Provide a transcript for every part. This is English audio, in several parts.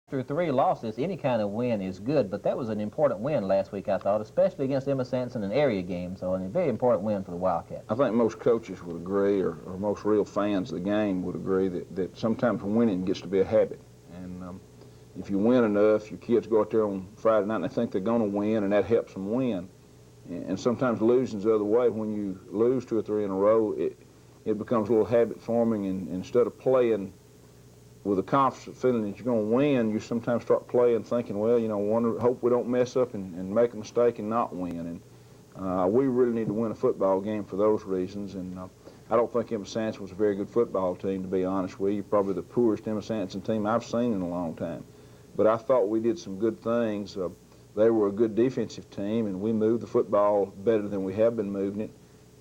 After 3 losses, any kind of win is good, but that was an important win last week, I thought, especially against Emma Sansom, an area game, so a very important win for the Wildcats. I think most coaches would agree, or most real fans of the game would agree, that sometimes winning gets to be a habit. And if you win enough, your kids go out there on Friday night and they think they're going to win, and that helps them win. And sometimes losing's the other way. When you lose 2 or 3 in a row, it becomes a little habit forming, and instead of playing with a confident feeling that you're going to win, you sometimes start playing thinking, well, you know, hope we don't mess up and make a mistake and not win. And we really need to win a football game for those reasons. And I don't think Emma Sansom was a very good football team, to be honest with you. Probably the poorest Emma Sansom team I've seen in a long time. But I thought we did some good things. They were a good defensive team, and we moved the football better than we have been moving it.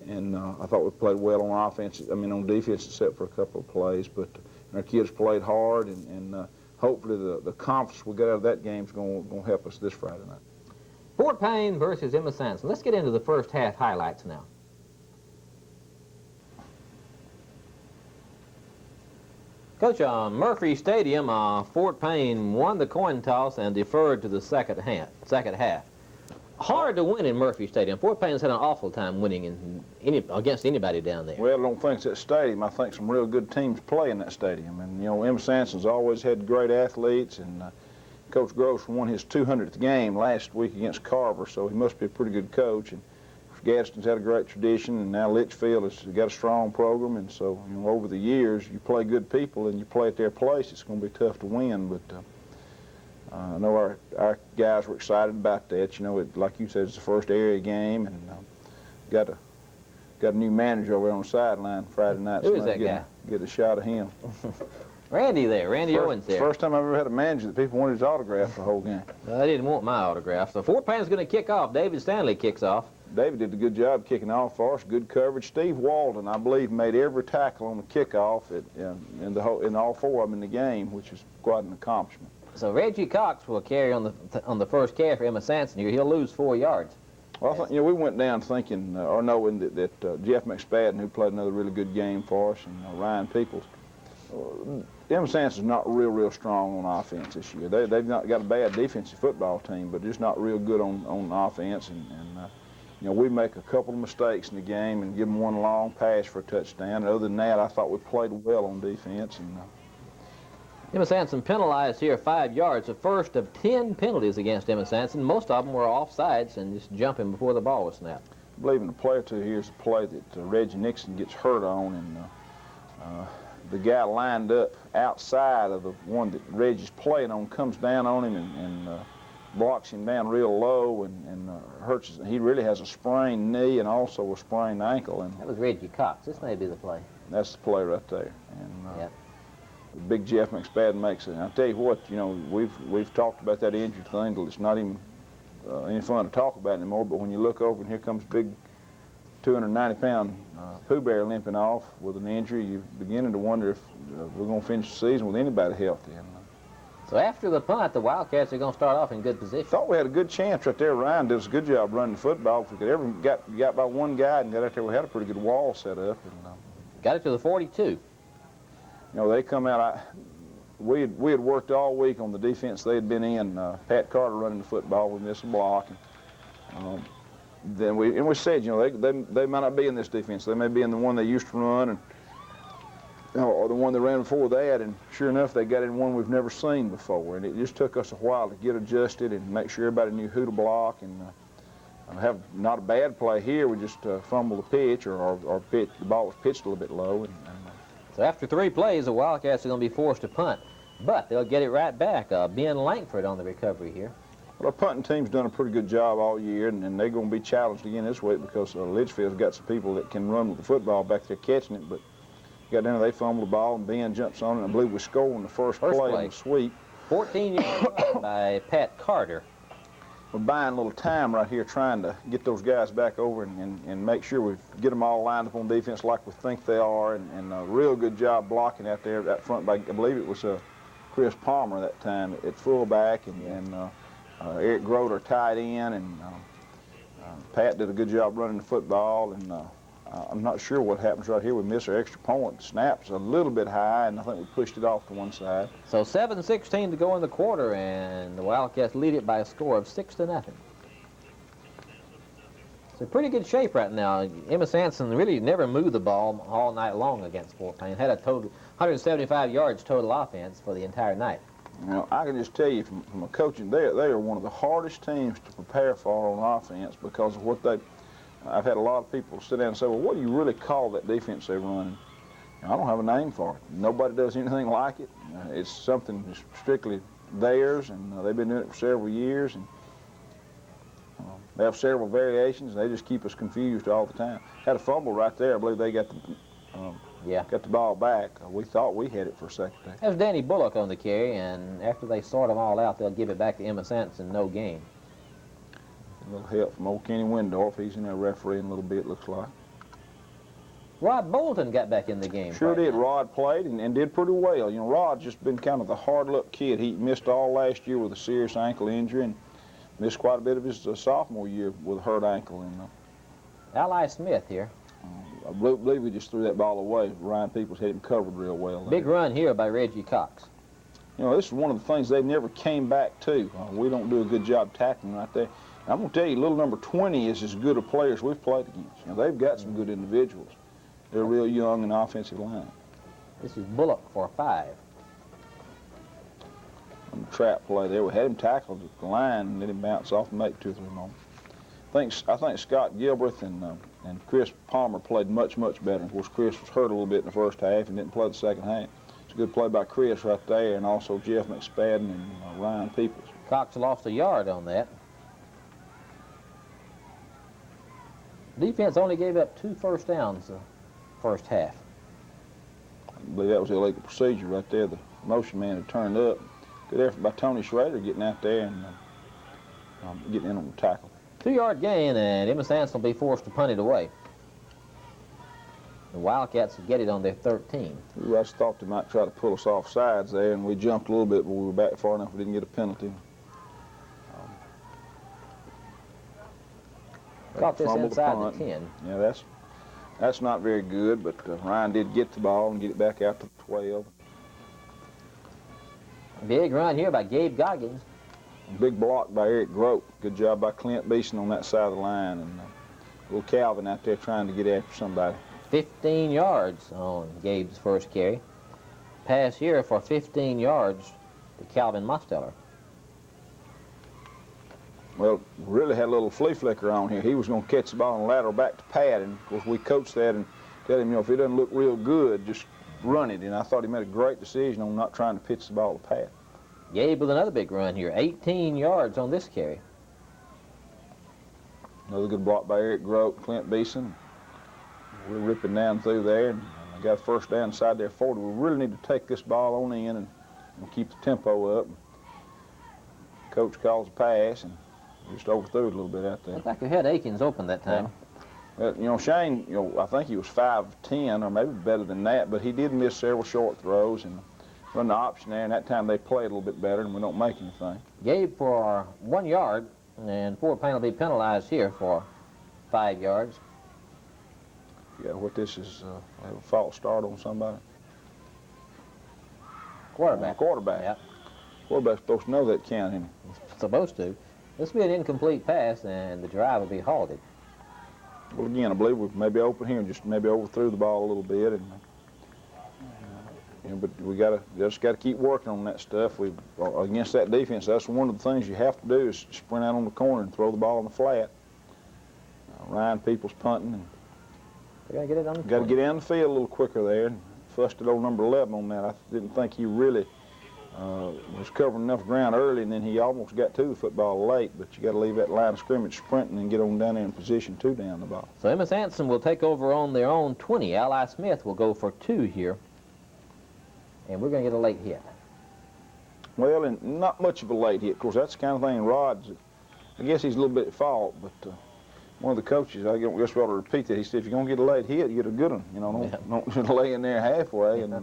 And I thought we played well on offense, on defense, except for a couple of plays. But our kids played hard, and hopefully the confidence we got out of that game is going to help us this Friday night. Fort Payne versus Emma Sansom. Let's get into the first half highlights now. Coach, Murphy Stadium, Fort Payne won the coin toss and deferred to the second half. Hard to win in Murphy Stadium. Fort Payne's had an awful time winning against anybody down there. Well, I don't think it's that stadium. I think some real good teams play in that stadium. And, you know, Emma Sansom's always had great athletes, and Coach Gross won his 200th game last week against Carver, so he must be a pretty good coach. And Gadsden's had a great tradition, and now Litchfield has got a strong program. And so, you know, over the years, you play good people and you play at their place, it's going to be tough to win. But I know our guys were excited about that. You know, like you said, it's the first area game, and got a new manager over on the sideline Friday night. Who is that guy? Get a shot of him. Randy Owens there. First time I've ever had a manager that people wanted his autograph the whole game. Well, they didn't want my autograph. So Fort Payne's going to kick off. David Stanley kicks off. David did a good job kicking off for us. Good coverage. Steve Walden, I believe, made every tackle on the kickoff in all 4 of them in the game, which is quite an accomplishment. So Reggie Cox will carry on the first carry for Emma Sansom here. He'll lose 4 yards. Well, I think, you know, we went down thinking, or knowing that Jeff McSpadden, who played another really good game for us, and Ryan Peoples. Emma Sansom's not real strong on offense this year. They've not got a bad defensive football team, but just not real good on offense. And you know, we make a couple of mistakes in the game and give them one long pass for a touchdown. And other than that, I thought we played well on defense. And Emma Sansom penalized here 5 yards, the first of 10 penalties against Emma Sansom. Most of them were offsides and just jumping before the ball was snapped. I believe in a play or two here is a play that Reggie Nixon gets hurt on, and the guy lined up outside of the one that Reggie's playing on comes down on him and blocks him down real low and hurts his. He really has a sprained knee and also a sprained ankle. And that was Reggie Cox. This may be the play. That's the play right there. And yep. Big Jeff McSpadden makes it. And I'll tell you what, you know, we've talked about that injury thing till it's not even any fun to talk about anymore. But when you look over and here comes big 290-pound Pooh Bear limping off with an injury, you're beginning to wonder if we're going to finish the season with anybody healthy. So after the punt, the Wildcats are going to start off in good position. Thought we had a good chance right there. Ryan did a good job running the football. If we could ever got by one guy and got out there, we had a pretty good wall set up. And, got it to the 42. You know, they come out. We had worked all week on the defense they had been in. Pat Carter running the football. We missed a block. And, then we said, you know, they might not be in this defense. They may be in the one they used to run, and or the one they ran before that. And sure enough, they got in one we've never seen before. And it just took us a while to get adjusted and make sure everybody knew who to block. And have not a bad play here. We just fumbled the pitch, or pitch. The ball was pitched a little bit low. So after 3 plays, the Wildcats are going to be forced to punt, but they'll get it right back. Ben Langford on the recovery here. Well, our punting team's done a pretty good job all year, and they're going to be challenged again this week because Litchfield's got some people that can run with the football back there catching it. But got down there, they fumbled the ball, and Ben jumps on it, and I believe we scored in the first play on the sweep. 14 yards by Pat Carter. We're buying a little time right here trying to get those guys back over and make sure we get them all lined up on defense like we think they are, and a real good job blocking out there at front by, I believe it was Chris Palmer that time at fullback, and Eric Groder tight end, and Pat did a good job running the football, and I'm not sure what happens right here. We miss our extra point. Snap's a little bit high, and I think we pushed it off to one side. So 7:16 to go in the quarter, and the Wildcats lead it by a score of 6-0. It's in pretty good shape right now. Emma Sansom really never moved the ball all night long against Fort Payne. Had a total 175 yards total offense for the entire night. You know, I can just tell you from a coaching, they are one of the hardest teams to prepare for on offense because of what they. I've had a lot of people sit down and say, well, what do you really call that defense they're running? And I don't have a name for it. Nobody does anything like it. It's something that's strictly theirs, and they've been doing it for several years. And they have several variations, and they just keep us confused all the time. Had a fumble right there. I believe they got the ball back. We thought we had it for a second there. That was Danny Bullock on the carry, and after they sort them all out, they'll give it back to Emma Sansom, no gain. A little help from old Kenny Windorf. He's in there refereeing a little bit, looks like. Rod Bolton got back in the game. Sure did. Rod played and did pretty well. You know, Rod's just been kind of the hard luck kid. He missed all last year with a serious ankle injury and missed quite a bit of his sophomore year with a hurt ankle. And Ally Smith here. I believe he just threw that ball away. Ryan Peoples had him covered real well. Big run here by Reggie Cox. You know, this is one of the things they never came back to. We don't do a good job tackling right there. And I'm going to tell you, little number 20 is as good a player as we've played against. You know, they've got some good individuals. They're real young in the offensive line. This is Bullock for 5. On the trap play there, we had him tackled at the line and let him bounce off and make 2 or 3 more. I think Scott Gilbreth and Chris Palmer played much better. Of course, Chris was hurt a little bit in the first half and didn't play the second half. It's a good play by Chris right there, and also Jeff McSpadden and Ryan Peoples. Cox lost a yard on that. Defense only gave up 2 first downs the first half. I believe that was illegal procedure right there. The motion man had turned up. Good effort by Tony Schrader getting out there and getting in on the tackle. 2-yard gain, and Emma Sansom will be forced to punt it away. The Wildcats will get it on their 13. I just thought they might try to pull us off sides there, and we jumped a little bit, but we were back far enough we didn't get a penalty. Caught this inside the 10. Yeah, that's not very good, but Ryan did get the ball and get it back out to the 12. Big run here by Gabe Goggins. Big block by Eric Grote. Good job by Clint Beeson on that side of the line, and little Calvin out there trying to get after somebody. 15 yards on Gabe's first carry. Pass here for 15 yards to Calvin Mosteller. Well, really had a little flea flicker on here. He was going to catch the ball and lateral back to Pat, and of course we coached that and tell him, you know, if it doesn't look real good, just run it. And I thought he made a great decision on not trying to pitch the ball to Pat. Gabe with another big run here, 18 yards on this carry. Another good block by Eric Grote, Clint Beeson. We're ripping down through there, and I got a first down inside there 40. We really need to take this ball on in and keep the tempo up. Coach calls a pass, and just overthrew it a little bit out there. Looked like we had Akins open that time. Well, you know, Shane, you know, I think he was 5'10", or maybe better than that, but he did miss several short throws and run the option there, and that time they played a little bit better, and we don't make anything. Gabe for 1 yard, and Fort Payne will be penalized here for 5 yards. Yeah, what this is, a false start on somebody. Quarterback. Quarterback. Yeah. Quarterback's supposed to know that count, isn't he? Supposed to. This will be an incomplete pass, and the drive will be halted. Well, again, I believe we maybe open here and just maybe overthrew the ball a little bit, and you know, but we just gotta keep working on that stuff. We against that defense. That's one of the things you have to do is sprint out on the corner and throw the ball on the flat. Ryan Peoples punting, and they're gonna get it on the got to get down the field a little quicker there. And fussed at old number 11 on that. I didn't think he really was covering enough ground early, and then he almost got to the football late, but you got to leave that line of scrimmage sprinting and get on down there in position to down the ball. So Emma Sansom will take over on their own 20. Ally Smith will go for 2 here, and we're going to get a late hit. Well, and not much of a late hit. Of course, that's the kind of thing Rod's, I guess he's a little bit at fault, but one of the coaches, I guess we ought to repeat that. He said, if you're going to get a late hit, you get a good one. You know, don't just lay in there halfway. And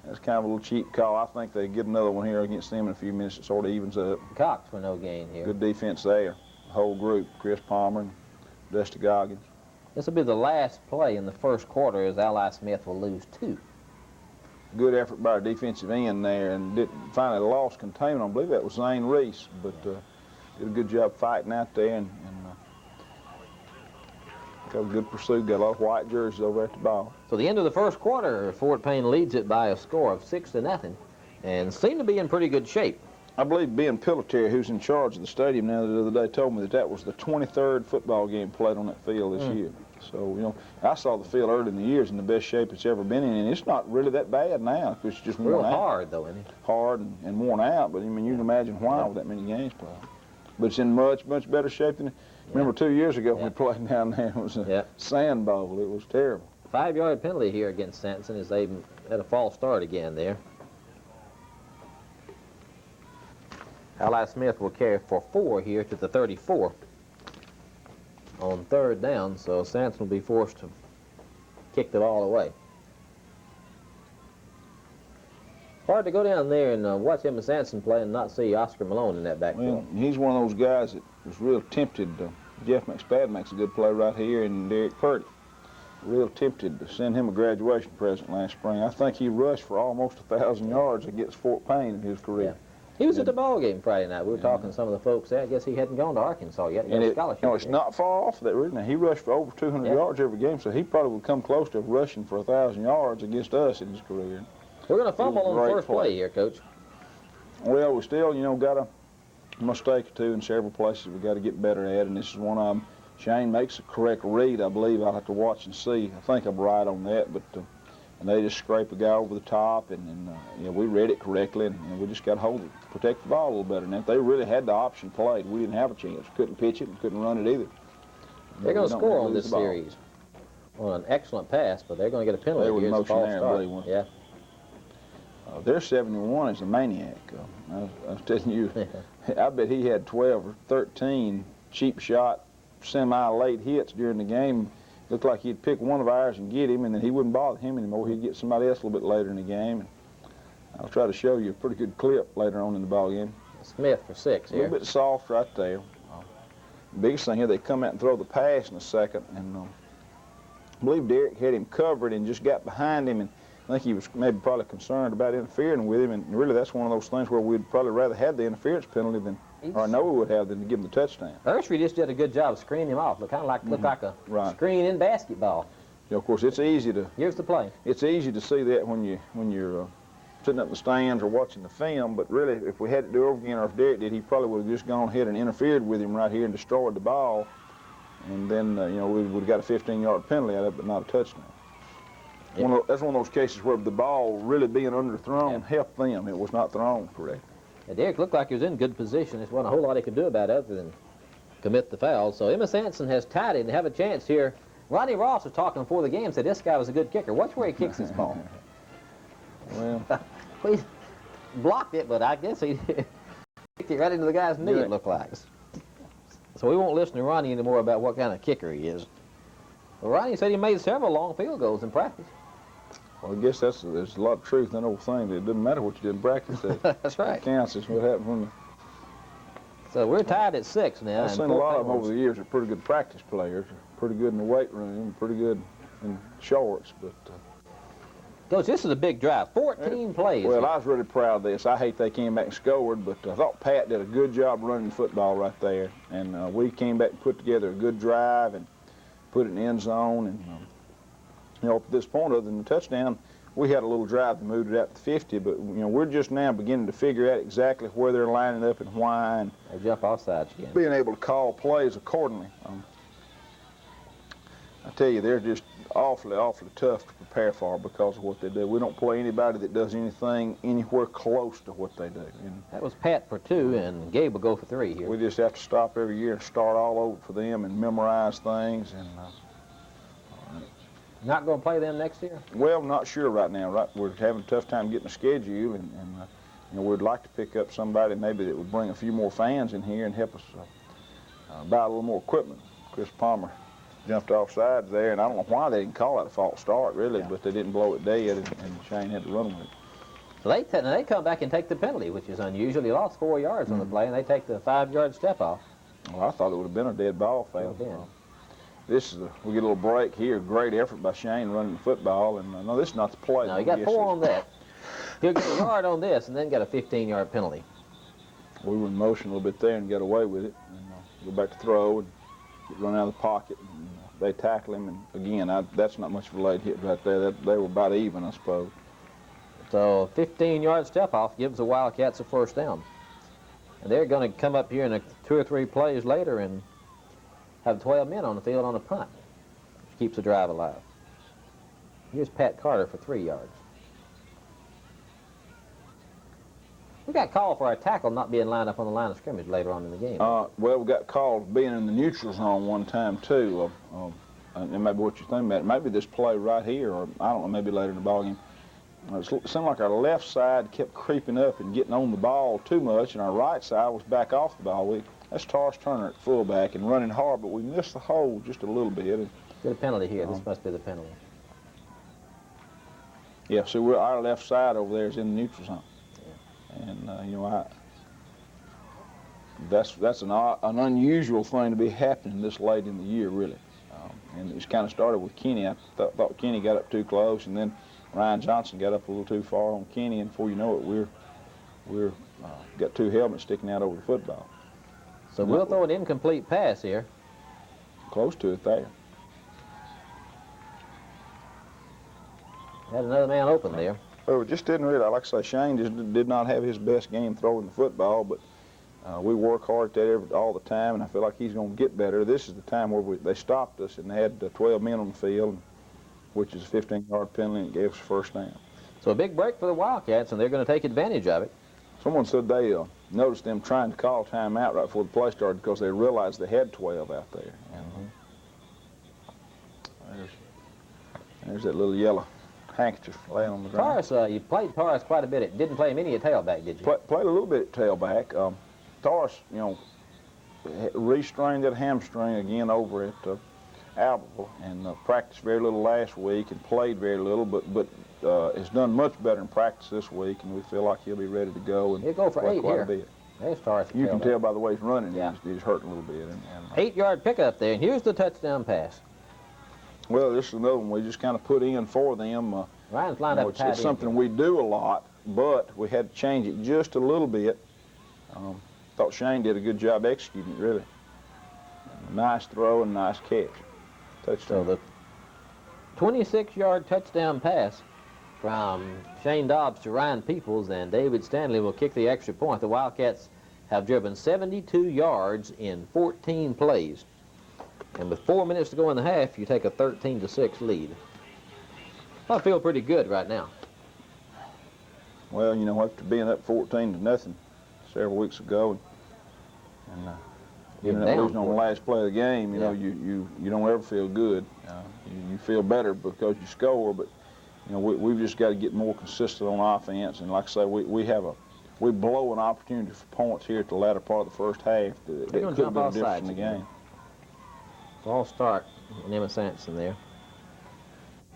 that's kind of a little cheap call. I think they get another one here against them in a few minutes. It sort of evens up. Cox for no gain here. Good defense there. The whole group, Chris Palmer and Dusty Goggins. This will be the last play in the first quarter as Ally Smith will lose 2. Good effort by our defensive end there, and finally lost containment. I believe that was Zane Reese, but did a good job fighting out there, and got a good pursuit. Got a lot of white jerseys over at the ball. So the end of the first quarter, Fort Payne leads it by a score of 6-0, and seem to be in pretty good shape. I believe Ben Pillatier, who's in charge of the stadium now, the other day told me that was the 23rd football game played on that field this year. So, you know, I saw the field early in the years in the best shape it's ever been in, and it's not really that bad now. It's just worn Real out. hard, though, isn't it? Hard and worn out, but I mean, you can imagine why with that many games played. But it's in much better shape than. Remember 2 years ago we played down there. It was a sand bowl. It was terrible. 5-yard penalty here against Sansom as they had a false start again there. Ally Smith will carry for 4 here to the 34 on 3rd down, so Sansom will be forced to kick the ball away. Hard to go down there and watch Emma Sansom play and not see Oscar Malone in that backfield. Well, he's one of those guys that was real tempted. Jeff McSpadden makes a good play right here, and Derek Purdy. Real tempted to send him a graduation present last spring. I think he rushed for almost 1,000 yards against Fort Payne in his career. Yeah. He was at the ball game Friday night. We were talking to some of the folks there. I guess he hadn't gone to Arkansas yet. He got a scholarship. You know, it's not far off that, really. Now, he rushed for over 200 yards every game, so he probably would come close to rushing for 1,000 yards against us in his career. We're going to fumble on the first play here, Coach. Well, we still, you know, got a mistake or two in several places we got to get better at, and this is one of them. Shane makes a correct read, I believe. I'll have to watch and see. I think I'm right on that, but and they just scrape a guy over the top, and you know, we read it correctly, and we just got to hold it, protect the ball a little better. And if they really had the option played, we didn't have a chance. Couldn't pitch it and couldn't run it either. They're going to score on this series. Well, an excellent pass, but they're going to get a penalty. They were Here's a false start. Yeah. Their 71 is a maniac. I was telling you, I bet he had 12 or 13 cheap shot, semi-late hits during the game. Looked like he'd pick one of ours and get him, and then he wouldn't bother him anymore. He'd get somebody else a little bit later in the game. And I'll try to show you a pretty good clip later on in the ball game. Smith for 6 here. A little bit soft right there. The biggest thing here, they come out and throw the pass in a second, and I believe Derek had him covered and just got behind him, and I think he was probably concerned about interfering with him, and really that's one of those things where we'd probably rather have the interference penalty than, or I know we would have, than to give him the touchdown. Ursery just did a good job of screening him off. Looked like a screen in basketball. You know, of course, it's easy to. Here's the play. It's easy to see that when you're sitting up in the stands or watching the film, but really, if we had to do it over again, or if Derek did, he probably would have just gone ahead and interfered with him right here and destroyed the ball, and then you know, we would have got a 15-yard penalty out of it, but not a touchdown. Yeah. That's one of those cases where the ball really being underthrown helped them. It was not thrown correctly. Yeah, Derek looked like he was in good position. There wasn't a whole lot he could do about it other than commit the foul. So Emma Sansom has tied it and have a chance here. Ronnie Ross was talking before the game, said this guy was a good kicker. Watch where he kicks his ball. Well, he blocked it, but I guess he kicked it right into the guy's knee, it looked like. So we won't listen to Ronnie anymore about what kind of kicker he is. Well, Ronnie said he made several long field goals in practice. Well, I guess there's a lot of truth in that old thing. It doesn't matter what you did in practice. That's right. It counts. It's what happened when you... So we're tied at 6 now. I've seen a lot of them over the years. They're pretty good practice players. Pretty good in the weight room. Pretty good in shorts. But Coach, this is a big drive. 14 plays. Well, I was really proud of this. I hate they came back and scored, but I thought Pat did a good job running the football right there. And we came back and put together a good drive and put it in the end zone. And you know, up to this point, other than the touchdown, we had a little drive that moved it out to 50, but you know, we're just now beginning to figure out exactly where they're lining up and why, and they jump off sides again. Being able to call plays accordingly. I tell you, they're just awfully tough to prepare for because of what they do. We don't play anybody that does anything anywhere close to what they do. And that was Pat for 2, and Gabe will go for 3 here. We just have to stop every year and start all over for them and memorize things. And not going to play them next year? Well, not sure right now. We're having a tough time getting a schedule, and you know, we'd like to pick up somebody maybe that would bring a few more fans in here and help us buy a little more equipment. Chris Palmer jumped off sides there, and I don't know why they didn't call that a false start, really, but they didn't blow it dead, and Shane had to run with it. So they come back and take the penalty, which is unusual. He lost 4 yards on the play, and they take the 5-yard step off. Well, I thought it would have been a dead ball foul. we get a little break here. Great effort by Shane running the football, and no, this is not the play. No, he got 4 on that. He'll get a yard on this and then get a 15-yard penalty. We were in motion a little bit there and got away with it. And go back to throw and run out of the pocket. And, they tackle him, and again, that's not much of a late hit right there. They were about even, I suppose. So 15-yard step-off gives the Wildcats a first down. And they're going to come up here in 2 or 3 plays later and have 12 men on the field on a punt, which keeps the drive alive. Here's Pat Carter for 3 yards. We got called for our tackle not being lined up on the line of scrimmage later on in the game. Well, we got called being in the neutral zone one time, too. And maybe what you think about it. Maybe this play right here, or I don't know, maybe later in the ball game. It seemed like our left side kept creeping up and getting on the ball too much, and our right side was back off the ball. That's Taurus Turner at fullback and running hard, but we missed the hole just a little bit. Get a penalty here. This must be the penalty. Yeah, so our left side over there is in the neutral zone. And, that's an unusual thing to be happening this late in the year, really. And it's kind of started with Kenny. I thought Kenny got up too close, and then Ryan Johnson got up a little too far on Kenny, and before you know it, we're got 2 helmets sticking out over the football. So we'll throw an incomplete pass here. Close to it there. Had another man open there. Well, we just didn't really, like I say, Shane just did not have his best game throwing the football, but we work hard at that all the time, and I feel like he's going to get better. This is the time where they stopped us and they had 12 men on the field, which is a 15-yard penalty, and gave us a first down. So a big break for the Wildcats, and they're going to take advantage of it. Someone said they noticed them trying to call timeout right before the play started because they realized they had 12 out there. And there's that little yellow handkerchief laying on the ground. Taurus, you played Taurus quite a bit. It didn't play him any at tailback, did you? Played a little bit at tailback. Taurus, restrained that hamstring again over at Albertville, and practiced very little last week and played very little, but has done much better in practice this week, and we feel like he'll be ready to go. And he'll go for 8 quite here. A bit. There's Taurus. You can tell by the way he's running. Yeah. He's hurting a little bit. 8-yard pickup there, and here's the touchdown pass. Well, this is another one we just kind of put in for them. Ryan's lined up tight. It's something we do a lot, but we had to change it just a little bit. Thought Shane did a good job executing it, really. Nice throw and nice catch. Touchdown. So the 26-yard touchdown pass from Shane Dobbs to Ryan Peoples, and David Stanley will kick the extra point. The Wildcats have driven 72 yards in 14 plays. And with 4 minutes to go in the half, you take a 13-6 lead. I feel pretty good right now. Well, after being up 14-0 several weeks ago, and losing on the last play of the game, you don't ever feel good. You feel better because you score, but we've just got to get more consistent on offense. And like I say, we blow an opportunity for points here at the latter part of the first half that could have been a difference in the game. False start in Emma Sansom there.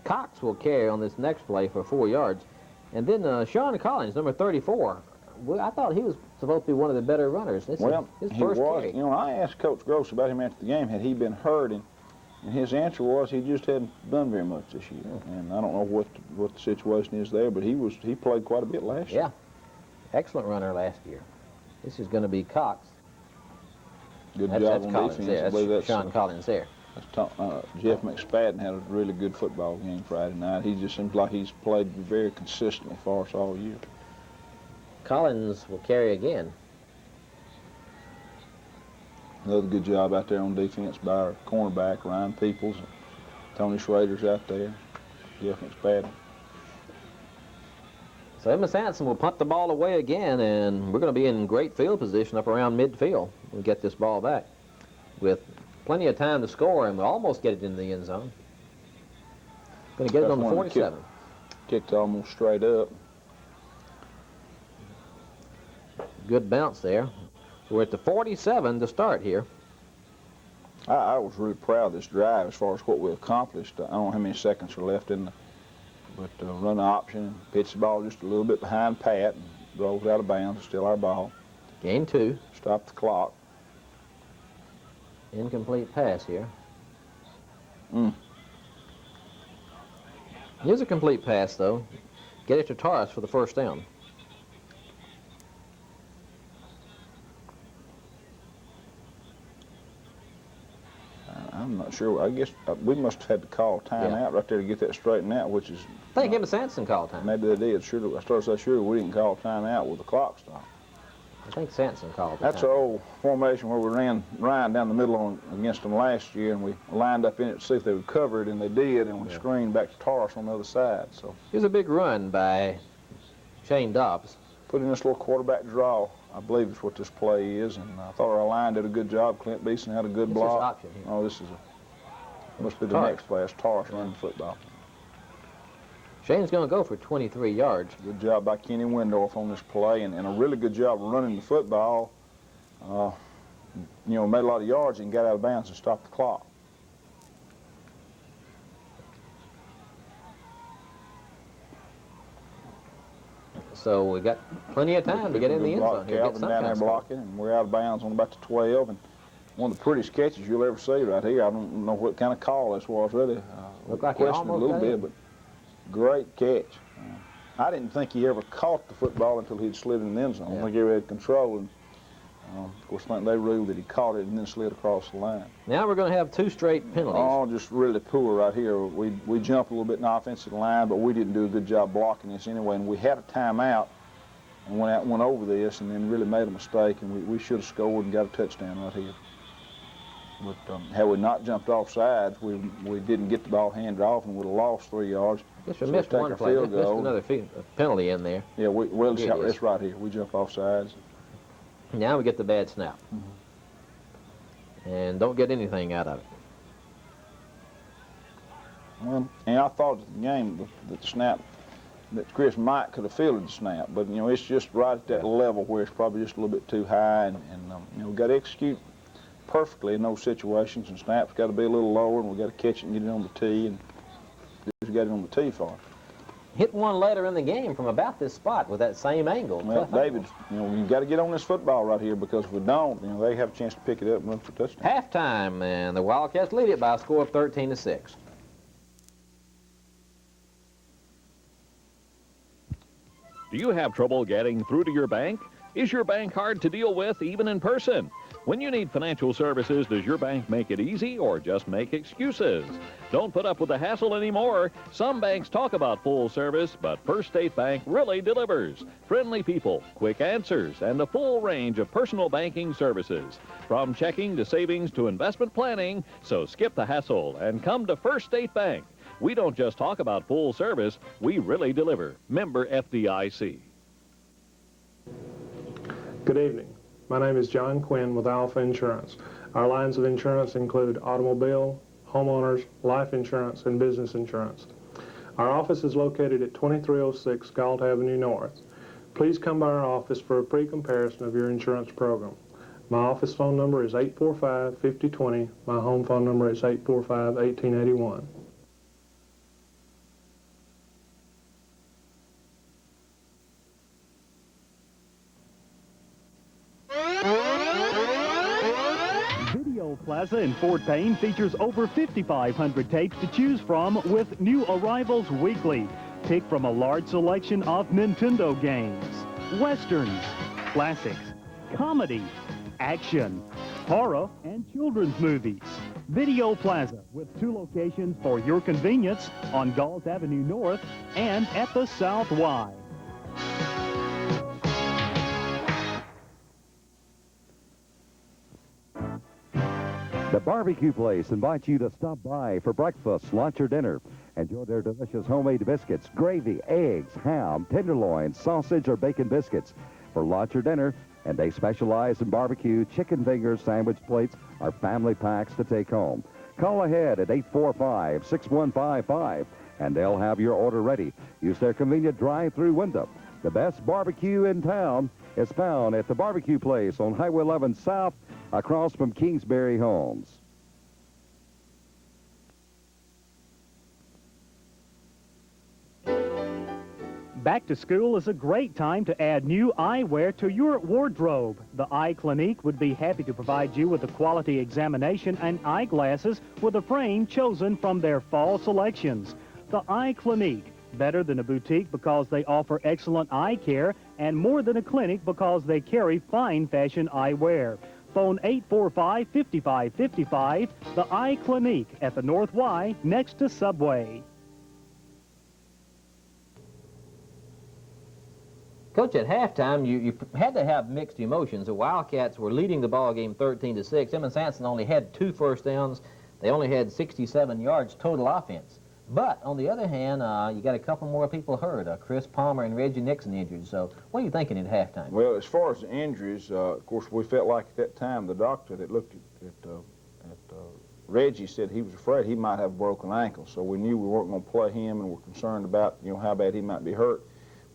Cox will carry on this next play for 4 yards. And then Sean Collins, number 34. Well, I thought he was supposed to be one of the better runners. This is his first carry. I asked Coach Gross about him after the game. Had he been hurt? And his answer was he just hadn't done very much this year. And I don't know what the situation is there, but he played quite a bit last year. Yeah, excellent runner last year. This is going to be Cox. Good job on Collins defense. there. I believe that's Sean Collins there. Jeff McSpadden had a really good football game Friday night. He just seems like he's played very consistently for us all year. Collins will carry again. Another good job out there on defense by our cornerback, Ryan Peoples. Tony Schrader's out there. Jeff McSpadden. So Emma Sansom will punt the ball away again, and we're going to be in great field position up around midfield. We'll get this ball back with plenty of time to score, and we'll almost get it in the end zone. Going to get it on the 47. Kicked almost straight up. Good bounce there. So we're at the 47 to start here. I was really proud of this drive as far as what we accomplished. I don't know how many seconds are left in the but run the option, pitch the ball just a little bit behind Pat, and rolls out of bounds, still our ball. Gain 2. Stop the clock. Incomplete pass here. Here's a complete pass, though. Get it to Torres for the first down. I'm not sure. I guess we must have had to call timeout right there to get that straightened out, which is... I think Emma Sansom called time. Maybe they did. Sure, I started to say, sure, we didn't call timeout with the clock stop. I think Sansom called. That's our old formation where we ran Ryan down the middle against them last year, and we lined up in it to see if they would cover it, and they did, and we screened back to Taurus on the other side. So here's a big run by Shane Dobbs. Put in this little quarterback draw, I believe is what this play is, and I thought our line did a good job. Clint Beeson had a good block. Option here. Oh, this is must be the next play. It's Taurus running the football. Shane's going to go for 23 yards. Good job by Kenny Wendorf on this play, and a really good job running the football. You know, made a lot of yards and got out of bounds and stopped the clock. So we got plenty of time to get in the end zone here. Calvin down there blocking, and we're out of bounds on about the 12. And one of the prettiest catches you'll ever see right here. I don't know what kind of call this was, really. Looked like he almost a little bit, but great catch. I didn't think he ever caught the football until he'd slid in the end zone. I think he had control, and of course, I think they ruled that he caught it and then slid across the line. Now we're going to have 2 straight penalties. Oh, just really poor right here. We jumped a little bit in the offensive line, but we didn't do a good job blocking this anyway. And we had a timeout and went over this and then really made a mistake, and we should have scored and got a touchdown right here. But had we not jumped off sides, we didn't get the ball handed off and would have lost 3 yards. I guess we missed one play. We missed another penalty in there. Yeah, it's right here. We jump off sides. Now we get the bad snap. And don't get anything out of it. Well, and I thought at the game that the snap, that Chris might could have fielded the snap, but, you know, it's just right at that level where it's probably just a little bit too high, and you know, we've got to execute perfectly in those situations, and snap's got to be a little lower, and we've got to catch it and get it on the tee, and just got it on the tee for us. Hit one later in the game from about this spot with that same angle. Well, David, you know, you've got to get on this football right here, because if we don't, you know, they have a chance to pick it up and run for a touchdown. Halftime, and the Wildcats lead it by a score of 13-6. Do you have trouble getting through to your bank? Is your bank hard to deal with, even in person? When you need financial services, does your bank make it easy or just make excuses? Don't put up with the hassle anymore. Some banks talk about full service, but First State Bank really delivers. Friendly people, quick answers, and a full range of personal banking services. From checking to savings to investment planning, so skip the hassle and come to First State Bank. We don't just talk about full service, we really deliver. Member FDIC. Good evening. My name is John Quinn with Alpha Insurance. Our lines of insurance include automobile, homeowners, life insurance, and business insurance. Our office is located at 2306 Galt Avenue North. Please come by our office for a pre-comparison of your insurance program. My office phone number is 845-5020. My home phone number is 845-1881. Plaza in Fort Payne features over 5,500 tapes to choose from with new arrivals weekly. Pick from a large selection of Nintendo games, westerns, classics, comedy, action, horror, and children's movies. Video Plaza with 2 locations for your convenience on Galt Avenue North and at the South Y. The Barbecue Place invites you to stop by for breakfast, lunch, or dinner. Enjoy their delicious homemade biscuits, gravy, eggs, ham, tenderloin, sausage, or bacon biscuits for lunch or dinner. And they specialize in barbecue, chicken fingers, sandwich plates, or family packs to take home. Call ahead at 845-6155, and they'll have your order ready. Use their convenient drive-through window. The best barbecue in town is found at the Barbecue Place on Highway 11 South, across from Kingsbury Homes. Back to school is a great time to add new eyewear to your wardrobe. The Eye Clinique would be happy to provide you with a quality examination and eyeglasses with a frame chosen from their fall selections. The Eye Clinique, better than a boutique because they offer excellent eye care, and more than a clinic because they carry fine fashion eyewear. Phone 845-5555, the Eye Clinique at the North Y next to Subway. Coach, at halftime, you had to have mixed emotions. The Wildcats were leading the ball game 13-6. Emma Sansom only had 2 first downs. They only had 67 yards total offense. But on the other hand, you got a couple more people hurt. Chris Palmer and Reggie Nixon injured. So what are you thinking at halftime? Well, as far as the injuries, of course, we felt like at that time the doctor that looked at Reggie said he was afraid he might have a broken ankle. So we knew we weren't going to play him, and were concerned about how bad he might be hurt.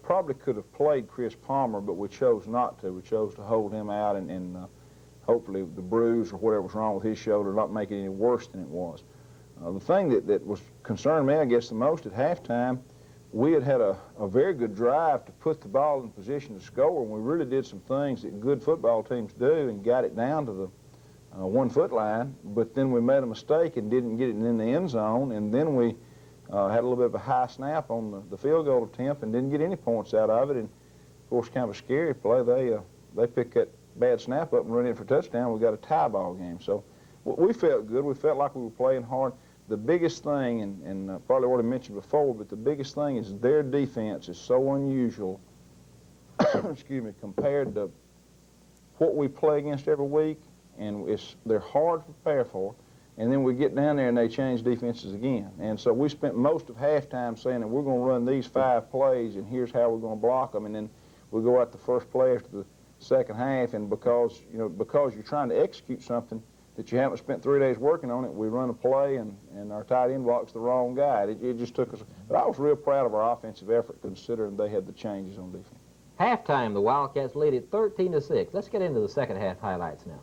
Probably could have played Chris Palmer, but we chose not to. We chose to hold him out and hopefully the bruise or whatever was wrong with his shoulder not make it any worse than it was. The thing that was concerned me, I guess, the most at halftime, we had a very good drive to put the ball in position to score, and we really did some things that good football teams do and got it down to the 1-foot line, but then we made a mistake and didn't get it in the end zone, and then we had a little bit of a high snap on the field goal attempt and didn't get any points out of it. And, of course, kind of a scary play. They picked that bad snap up and run in for a touchdown. We got a tie ball game. So we felt good. We felt like we were playing hard. The biggest thing, and probably already mentioned before, but the biggest thing is their defense is so unusual, excuse me, compared to what we play against every week, and they're hard to prepare for. And then we get down there and they change defenses again. And so we spent most of halftime saying that we're going to run these 5 plays and here's how we're going to block them. And then we go out the first play after the second half, and because you're trying to execute something that you haven't spent 3 days working on it, we run a play and our tight end blocks the wrong guy. It just took us. But I was real proud of our offensive effort considering they had the changes on defense. Halftime, the Wildcats lead it 13-6. Let's get into the second half highlights now.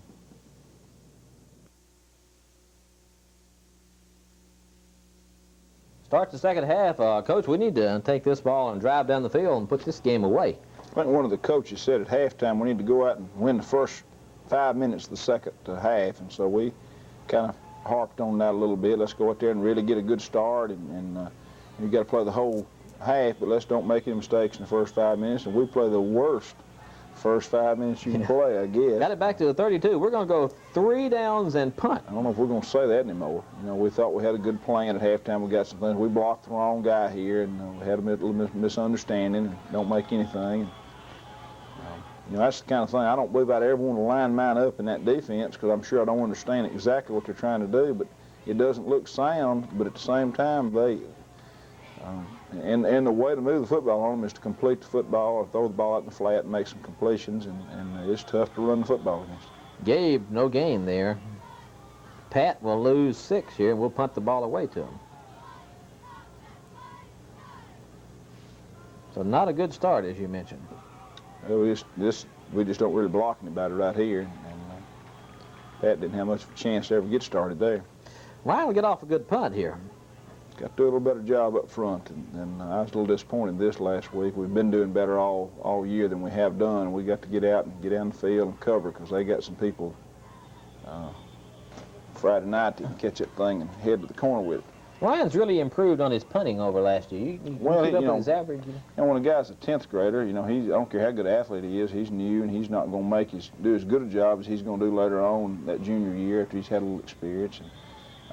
Starts the second half. Coach, we need to take this ball and drive down the field and put this game away. I think one of the coaches said at halftime we need to go out and win the first 5 minutes of the second half, and so we kind of harped on that a little bit. Let's go out there and really get a good start, and you got to play the whole half, but let's don't make any mistakes in the first 5 minutes. And we play the worst first 5 minutes you can play, I guess. Got it back to the 32. We're going to go 3 downs and punt. I don't know if we're going to say that anymore. We thought we had a good plan at halftime. We got some things. We blocked the wrong guy here, and we had a little misunderstanding. And don't make anything. That's the kind of thing. I don't believe I'd ever want to line mine up in that defense because I'm sure I don't understand exactly what they're trying to do, but it doesn't look sound. But at the same time, and the way to move the football on them is to complete the football or throw the ball out in the flat and make some completions, and it's tough to run the football against. Gabe, no gain there. Pat will lose 6 here, and we'll punt the ball away to him. So not a good start, as you mentioned. Well, we just don't really block anybody right here, and Pat didn't have much of a chance to ever get started there. Ryan will get off a good punt here. Got to do a little better job up front, and I was a little disappointed this last week. We've been doing better all year than we have done. We got to get out and get down the field and cover because they got some people Friday night that can catch that thing and head to the corner with it. Ryan's really improved on his punting over last year. You keep up with his average. And when a guy's a 10th grader, I don't care how good an athlete he is, he's new and he's not going to do as good a job as he's going to do later on that junior year after he's had a little experience. And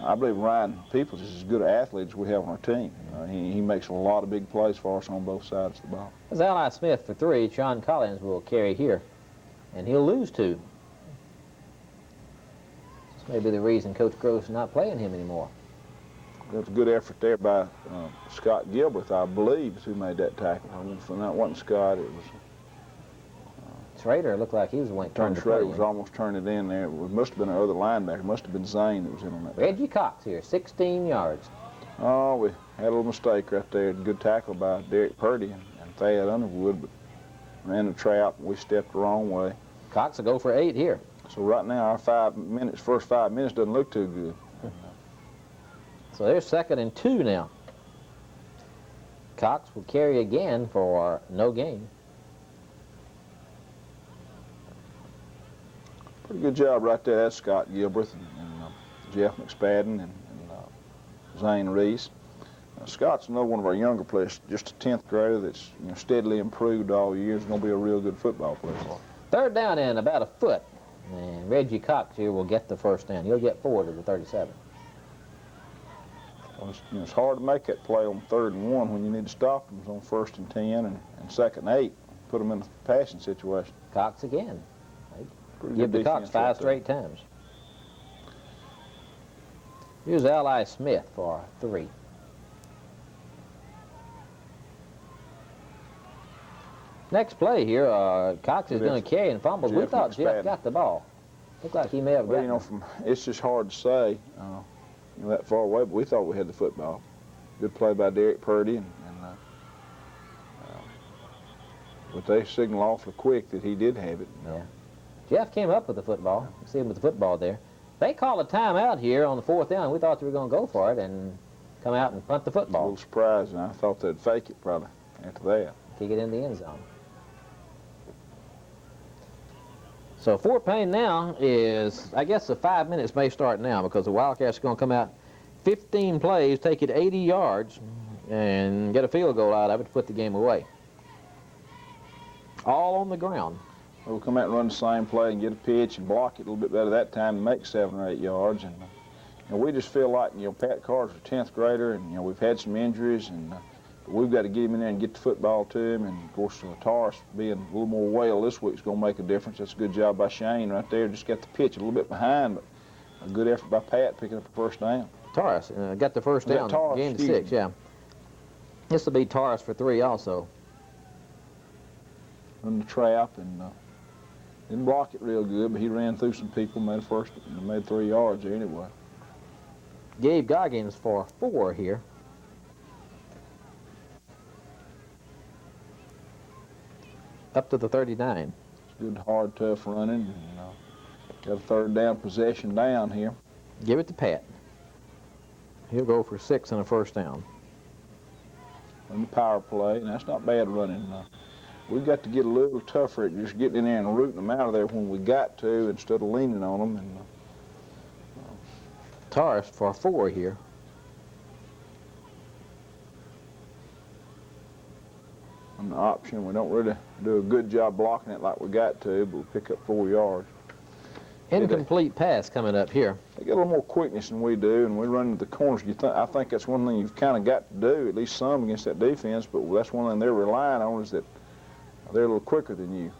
I believe Ryan Peoples is as good an athlete as we have on our team. He makes a lot of big plays for us on both sides of the ball. As Ally Smith for 3, Sean Collins will carry here, and he'll lose 2. This may be the reason Coach Gross is not playing him anymore. There was a good effort there by Scott Gilbert, I believe, is who made that tackle. It wasn't Scott, it was... Schrader looked like he was the one turning to play. Schrader was almost turning it in there. It must have been our other linebacker. It must have been Zane that was in on that. Reggie Cox here, 16 yards. Oh, we had a little mistake right there. Good tackle by Derek Purdy and Thad Underwood, but ran the trap and we stepped the wrong way. Cox will go for 8 here. So right now our first 5 minutes doesn't look too good. So there's 2nd and 2 now. Cox will carry again for no gain. Pretty good job right there. That's Scott Gilbreth and Jeff McSpadden and Zane Reese. Scott's another one of our younger players, just a 10th grader that's steadily improved all year. He's going to be a real good football player. Third down and about a foot. And Reggie Cox here will get the first down. He'll get forward to the 37. Well, it's hard to make that play on 3rd and 1 when you need to stop them on 1st and 10 and 2nd and 8. Put them in a passing situation. Cox again. Pretty Give good the Cox defense 5 right there. straight times. Here's Ally Smith for 3. Next play here, Cox is going to carry and fumble. We Jeff thought Jeff McSpadden. got the ball. Looked like he may have Well, gotten it. it's just hard to say that far away, but we thought we had the football. Good play by Derek Purdy, but they signal awfully quick that he did have it. Yeah. Jeff came up with the football. You see him with the football there. They called a timeout here on the 4th down. We thought they were going to go for it and come out and punt the A football. little surprising. I thought they'd fake it probably after that. Kick it in the end zone. So Fort Payne now is, I guess the 5 minutes may start now because the Wildcats are going to come out 15 plays, take it 80 yards, and get a field goal out of it to put the game away. All on the ground. We'll come out and run the same play and get a pitch and block it a little bit better that time and make 7 or 8 yards. And we just feel like Pat Carter's a 10th grader, and we've had some injuries, and we've got to get him in there and get the football to him. And of course, Taurus being a little more well this week is going to make a difference. That's a good job by Shane right there. Just got the pitch a little bit behind, but a good effort by Pat picking up the first down. Taurus got the first down. Taurus, Game to 6, yeah. This will be Taurus for 3 also. Run the trap and didn't block it real good, but he ran through some people, made 3 yards there anyway. Gabe Goggins for 4 here. Up to the 39. Good, hard, tough running. And, got a 3rd down possession down here. Give it to Pat. He'll go for 6 and a first down. On the power play, and that's not bad running. We've got to get a little tougher at just getting in there and rooting them out of there when we got to instead of leaning on them. And Taurus for 4 here. on the option, we don't really do a good job blocking it like we got to, but we pick up 4 yards. Incomplete pass coming up here. They get a little more quickness than we do, and we run into the corners. I think that's one thing you've kind of got to do, at least some against that defense, but that's one thing they're relying on is that they're a little quicker than you.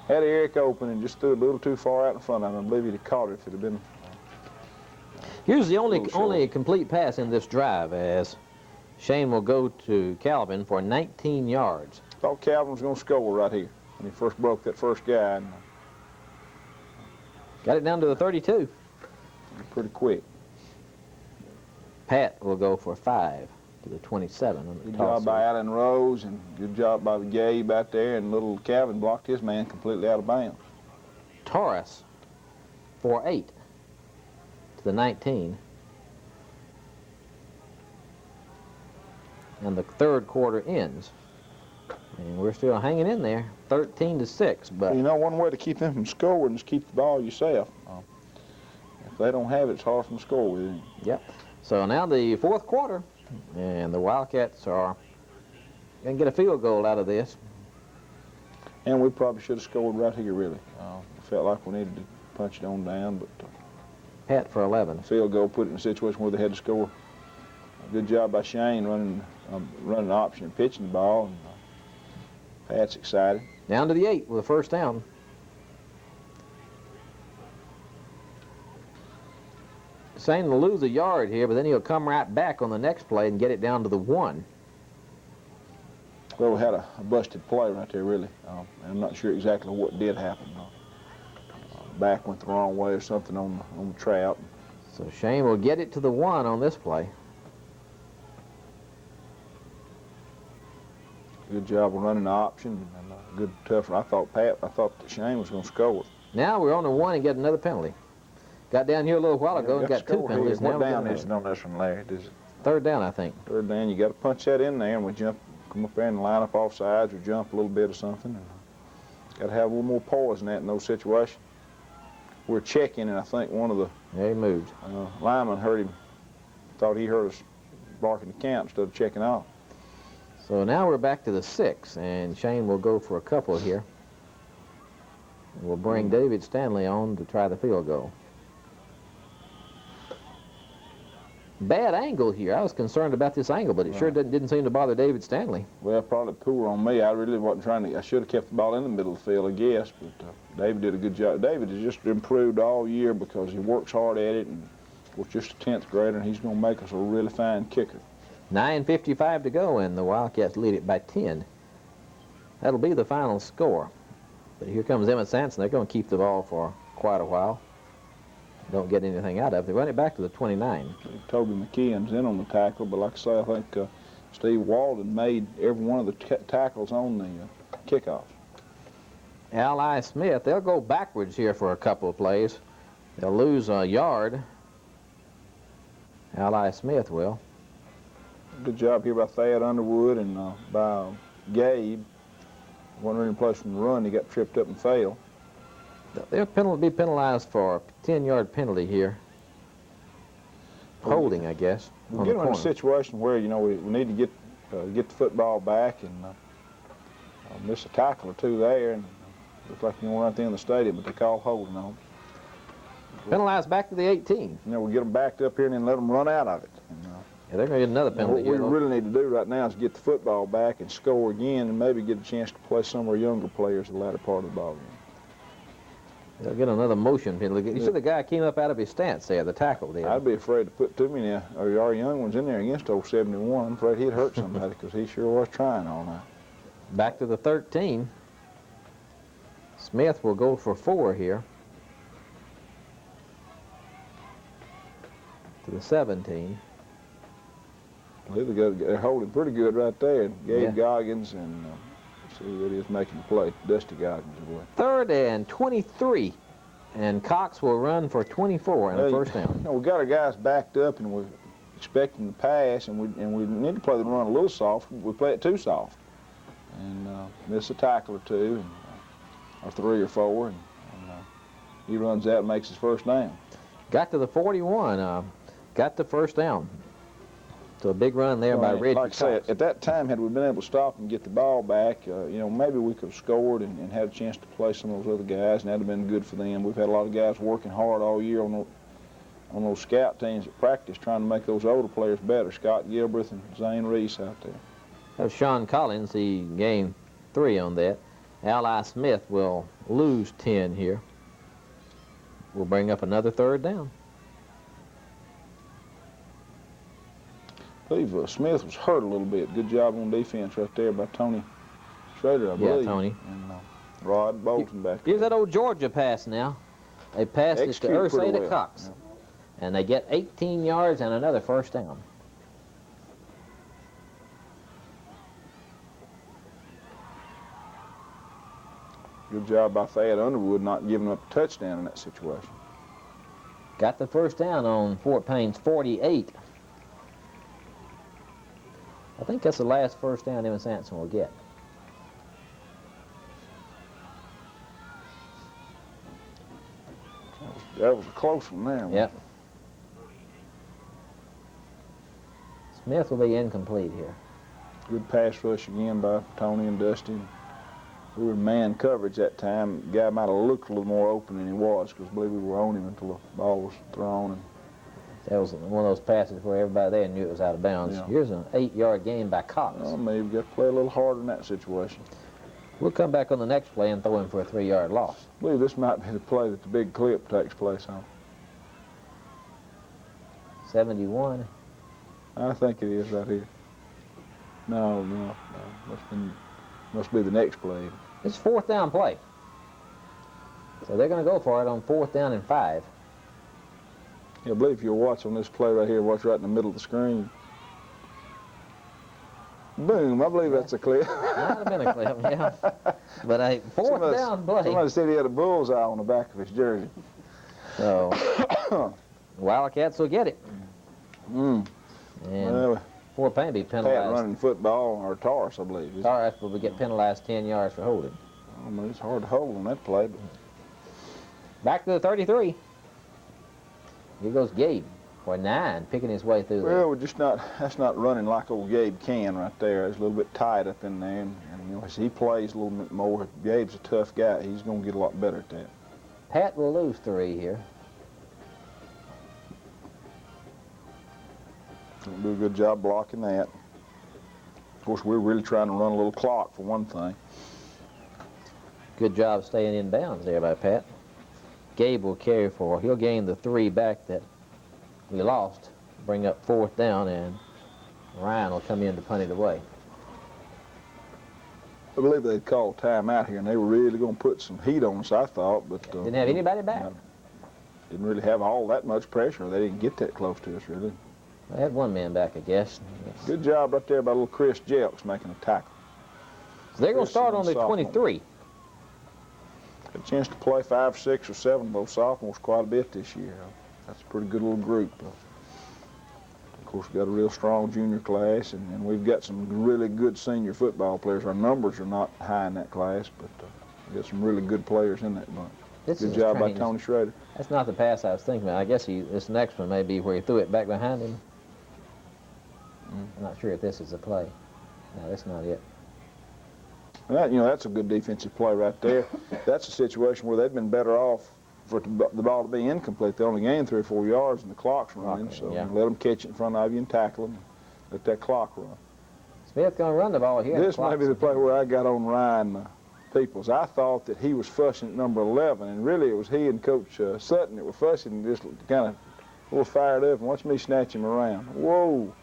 Had Eric open and just threw it a little too far out in front of him. I believe he'd have caught it if it had been. Here's the only complete pass in this drive as Shane will go to Calvin for 19 yards. Thought Calvin was going to score right here when he first broke that first guy. And, Got it down to the 32. pretty quick. Pat will go for 5 to the 27. On the Good toss job by of it. Allen Rose, and good job by the Gabe out there, and little Calvin blocked his man completely out of bounds. Taurus for 8 to the 19. And the 3rd quarter ends. And we're still hanging in there, 13-6. But You know, one way to keep them from scoring is keep the ball yourself. If they don't have it, it's hard for them to score with it. yep. So now the 4th quarter, and the Wildcats are going to get a field goal out of this. And we probably should have scored right here, really. Felt like we needed to punch it on down, but Pat for 11. field goal put it in a situation where they had to score. Good job by Shane running an option and pitching the ball. And, Pat's excited. Down to the 8 with a first down. Shane will lose a yard here, but then he'll come right back on the next play and get it down to the 1. Well, we had a busted play right there, really. I'm not sure exactly what did happen. Back went the wrong way or something on the trap. So Shane will get it to the 1 on this play. Good job of running the option and good tough. I thought that Shane was going to score. Now we're on the 1 and get another penalty. Got down here a little while ago and got 2 penalties. Now What we got down another. is it on this one, Larry? Third down, I think. Third down, you got to punch that in there, and we come up there and line up off sides or jump a little bit or something. Got to have a little more poise in that in those situations. We're checking, and I think one of the Yeah, he moved. linemen heard him, thought he heard us barking the count instead of checking off. So now we're back to the 6, and Shane will go for a couple here. We'll bring David Stanley on to try the field goal. Bad angle here. I was concerned about this angle, but it sure didn't seem to bother David Stanley. Well, probably poor on me. I really wasn't trying to. I should have kept the ball in the middle of the field, I guess. But David did a good job. David has just improved all year because he works hard at it, and was just a 10th grader, and he's going to make us a really fine kicker. 9:55 to go, and the Wildcats lead it by 10. That'll be the final score. But here comes Emma Sansom. They're going to keep the ball for quite a while. Don't get anything out of it. They run it back to the 29. Toby McKeon's in on the tackle, but like I say, I think Steve Walden made every one of the tackles on the kickoff. Ally Smith, they'll go backwards here for a couple of plays. They'll lose a yard. Ally Smith will. Good job here by Thad Underwood and by Gabe. Wasn't really place from the run. He got tripped up and fell. They'll be penalized for a 10-yard penalty here. Holding, I guess. We're getting in a situation where, you know, we need to get the football back and miss a tackle or two there, and looks like you want to run at the end of the stadium, but they call holding on. Penalized back to the 18. You know, we get them backed up here and then let them run out of it. And, Yeah, they're going to get another penalty what we here. really need to do right now is get the football back and score again, and maybe get a chance to play some of our younger players the latter part of the ball game. They'll get another motion penalty. You see the guy came up out of his stance there, the tackle did. I'd be afraid to put too many of our young ones in there against old 71. I'm afraid he'd hurt somebody because he sure was trying all night. Back to the 13. Smith will go for 4 here. To the 17. They're holding pretty good right there. Gabe Yeah. Goggins and see who it is making the play. Dusty Goggins away. 3rd and 23. And Cox will run for 24 and a first down. You know, we got our guys backed up and we're expecting the pass, and we need to play the run a little soft. We play it too soft. And miss a tackle or two, and, or 3 or 4, and he runs out and makes his first down. Got to the 41. Got the first down. So a big run there by Reggie Like I say, Cox. at that time, had we been able to stop and get the ball back, you know, maybe we could have scored and had a chance to play some of those other guys, and that'd have been good for them. We've had a lot of guys working hard all year on those scout teams at practice, trying to make those older players better. Scott Gilbreth and Zane Reese out there. That was Sean Collins. He gained 3 on that. Ally Smith will lose 10 here. We'll bring up another 3rd down. I believe Smith was hurt a little bit. Good job on defense right there by Tony Schrader, I believe. Yeah, Tony. And Rod Bolton back there. Here's that old Georgia pass now. They passed it to Execute pretty Ursula well. Cox. And they get 18 yards and another first down. Good job by Thad Underwood not giving up a touchdown in that situation. Got the first down on Fort Payne's 48. I think that's the last first down Emma Sansom will get. That was a close one there. Yep. Smith will be incomplete here. Good pass rush again by Tony and Dusty. We were in man coverage that time. The guy might have looked a little more open than he was, because I believe we were on him until the ball was thrown. And That was one of those passes where everybody there knew it was out of bounds. Yeah. Here's an 8-yard gain by Cox. maybe we got to play a little harder in that situation. We'll come back on the next play and throw him for a 3-yard loss. I believe this might be the play that the big clip takes place on. 71. I think it is right here. No. Must be the next play. It's 4th down play. So they're going to go for it on 4th down and 5. Yeah, I believe if you're watching this play right here, watch right in the middle of the screen. Boom, I believe that's a clip. Might have been a clip, yeah. But a 4th down play. Somebody said he had a bullseye on the back of his jersey. So Wildcats will get it. And Well, Fort Payne be Pat penalized. running football, or Taurus, I believe. Taurus will get penalized 10 yards for holding. I mean, it's hard to hold on that play. But Back to the 33. Here goes Gabe for 9, picking his way through there. well, we're just not. That's not running like old Gabe can right there. It's a little bit tight up in there, and you know, as he plays a little bit more, Gabe's a tough guy. He's going to get a lot better at that. Pat will lose 3 here. Don't do a good job blocking that. Of course, we're really trying to run a little clock for one thing. Good job staying in bounds there by Pat. Gabe will carry for. He'll gain the 3 back that we lost. Bring up 4th down, and Ryan will come in to punt it away. I believe they'd called timeout here, and they were really going to put some heat on us, I thought. But Didn't have anybody back. Didn't really have all that much pressure. They didn't get that close to us, really. They had 1 man back, I guess. Good job right there by little Chris Jelks making a tackle. So they're going to start on the Sophomore. 23. Got a chance to play 5, 6, or 7 of those sophomores quite a bit this year. That's a pretty good little group. Of course, we've got a real strong junior class, and we've got some really good senior football players. Our numbers are not high in that class, but we've got some really good players in that bunch. Good job by Tony Schrader. That's not the pass I was thinking about. I guess this next one may be where he threw it back behind him. I'm not sure if this is a play. No, that's not it. That, you know, that's a good defensive play right there. That's a situation where they've been better off for the ball to be incomplete. They only gained 3 or 4 yards and the clock's running, so yeah. let them catch it in front of you and tackle them. Let that clock run. Smith going to run the ball here. This may be the play where I got on Ryan Peoples. I thought that he was fussing at number 11, and really it was he and Coach Sutton that were fussing and just kind of a little fired up and watch me snatch him around. Whoa!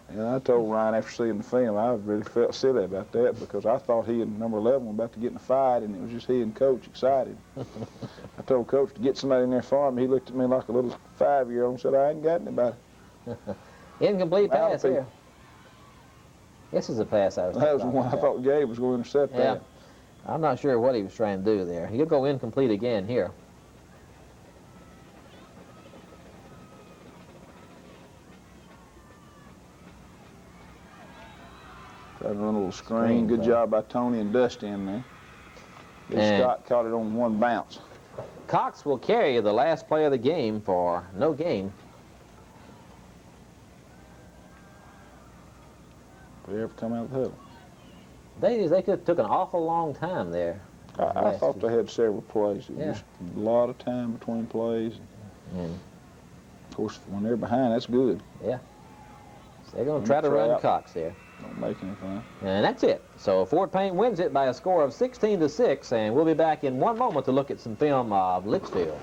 And I told Ryan after seeing the film, I really felt silly about that because I thought he and number 11 were about to get in a fight, and it was just he and Coach excited. I told Coach to get somebody in there for him. He looked at me like a little 5-year-old and said, I ain't got anybody. Incomplete pass here. This is a pass I was That was the one I thought Gabe was going to intercept yeah. that. I'm not sure what he was trying to do there. He'll go incomplete again here. Tried to run a little screen. Good job by Tony and Dusty in there. Scott caught it on 1 bounce. Cox will carry the last play of the game for no gain. Did they ever come out of the huddle? They could have took an awful long time there. I thought they had several plays. It was Yeah. just a lot of time between plays. And Of course, when they're behind, that's good. so they're going to try to run Cox there. Don't make anything. And that's it. So Fort Payne wins it by a score of 16-6, and we'll be back in 1 moment to look at some film of Litchfield.